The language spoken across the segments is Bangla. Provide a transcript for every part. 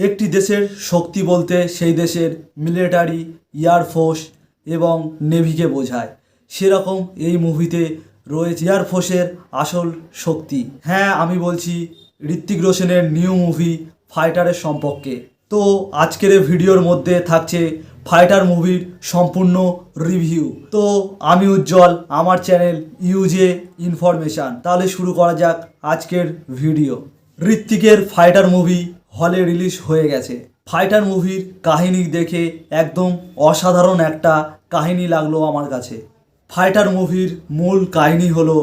একটি দেশের শক্তি বলতে সেই দেশের মিলিটারি, এয়ারফোর্স এবং নেভিকে বোঝায়। সেরকম এই মুভিতে রয়েছে এয়ারফোর্সের আসল শক্তি। হ্যাঁ, আমি বলছি ঋত্বিক রোশনের নিউ মুভি ফাইটারের সম্পর্কে। তো আজকের এই ভিডিওর মধ্যে থাকছে ফাইটার মুভির সম্পূর্ণ রিভিউ। তো আমি উজ্জ্বল, আমার চ্যানেল ইউজে ইনফরমেশান। তাহলে শুরু করা যাক আজকের ভিডিও। ঋত্বিকের ফাইটার মুভি হলে রিলিজ হয়ে গেছে। ফাইটার মুভির কাহিনী দেখে একদম অসাধারণ একটা কাহিনী লাগলো আমার কাছে। ফাইটার মুভির মূল কাহিনী হলো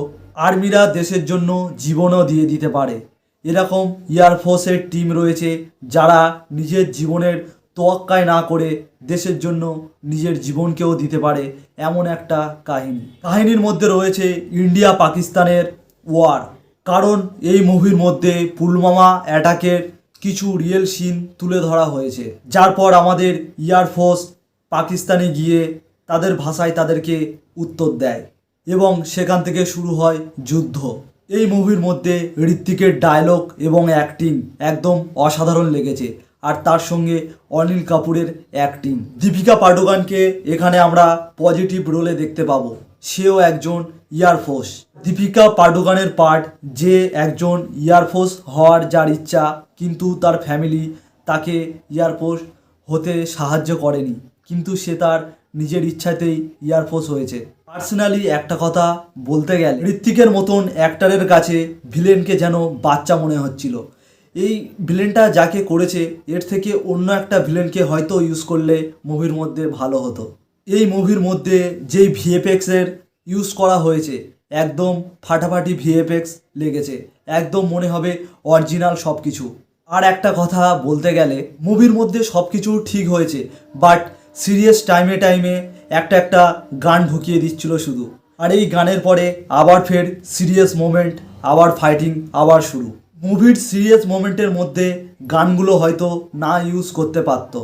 আর্মিরা দেশের জন্য জীবনও দিয়ে দিতে পারে। এরকম এয়ারফোর্সের টিম রয়েছে যারা নিজের জীবনের তোয়াক্কায় না করে দেশের জন্য নিজের জীবনকেও দিতে পারে, এমন একটা কাহিনী। কাহিনীর মধ্যে রয়েছে ইন্ডিয়া পাকিস্তানের ওয়ার, কারণ এই মুভির মধ্যে পুলওয়ামা অ্যাটাকের কিছু রিয়েল সিন তুলে ধরা হয়েছে, যার পর আমাদের এয়ারফোর্স পাকিস্তানে গিয়ে তাদের ভাষায় তাদেরকে উত্তর দেয় এবং সেখান থেকে শুরু হয় যুদ্ধ। এই মুভির মধ্যে ঋত্বিকের ডায়লগ এবং অ্যাক্টিং একদম অসাধারণ লেগেছে, আর তার সঙ্গে অনিল কাপুরের অ্যাক্টিং। দীপিকা পাডুকোনকে এখানে আমরা পজিটিভ রোলে দেখতে পাবো, সেও একজন এয়ারফোর্স। দীপিকা পাডুকোনের পার্ট যে একজন এয়ারফোর্স হওয়ার যার ইচ্ছা, কিন্তু তার ফ্যামিলি তাকে এয়ারফোর্স হতে সাহায্য করেনি, কিন্তু সে তার নিজের ইচ্ছাতেই এয়ারফোর্স হয়েছে। পার্সোনালি একটা কথা বলতে গেলে ঋত্বিকের মতন অ্যাক্টরের কাছে ভিলেনকে যেন বাচ্চা মনে হচ্ছিল। এই ভিলেনটা যাকে করেছে এর থেকে অন্য একটা ভিলেনকে হয়তো ইউজ করলে মুভির মধ্যে ভালো হতো। এই মুভির মধ্যে যেই ভিএফএক্সের ইউজ করা হয়েছে একদম ফাটাফাটি ভিএফএক্স লেগেছে, একদম মনে হবে অরিজিনাল সব কিছু। আর একটা কথা বলতে গেলে মুভির মধ্যে সব কিছু ঠিক হয়েছে, বাট সিরিয়াস টাইমে একটা গান ঢুকিয়ে দিচ্ছিল শুধু, আর এই গানের পরে আবার ফের সিরিয়াস মোমেন্ট, আবার ফাইটিং, আবার শুরু। মুভির সিরিয়াস মোমেন্টের মধ্যে গানগুলো হয়তো না ইউজ করতে পারত।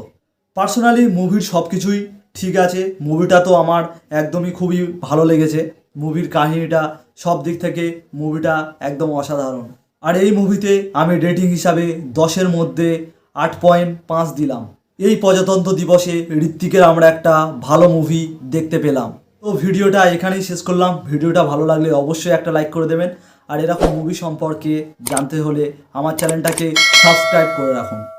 পার্সোনালি মুভির সব কিছুই ঠিক আছে। মুভিটা তো আমার একদমই খুবই ভালো লেগেছে। মুভির কাহিনীটা সব দিক থেকে মুভিটা একদম অসাধারণ। আর এই মুভিতে আমি রেটিং হিসাবে 10-এর মধ্যে 8.5 দিলাম। এই প্রজাতন্ত্র দিবসে ঋত্বিকের আমরা একটা ভালো মুভি দেখতে পেলাম। তো ভিডিওটা এখানেই শেষ করলাম। ভিডিওটা ভালো লাগলে অবশ্যই একটা লাইক করে দেবেন, আর এরকম মুভি সম্পর্কে জানতে হলে আমার চ্যানেলটাকে সাবস্ক্রাইব করে রাখুন।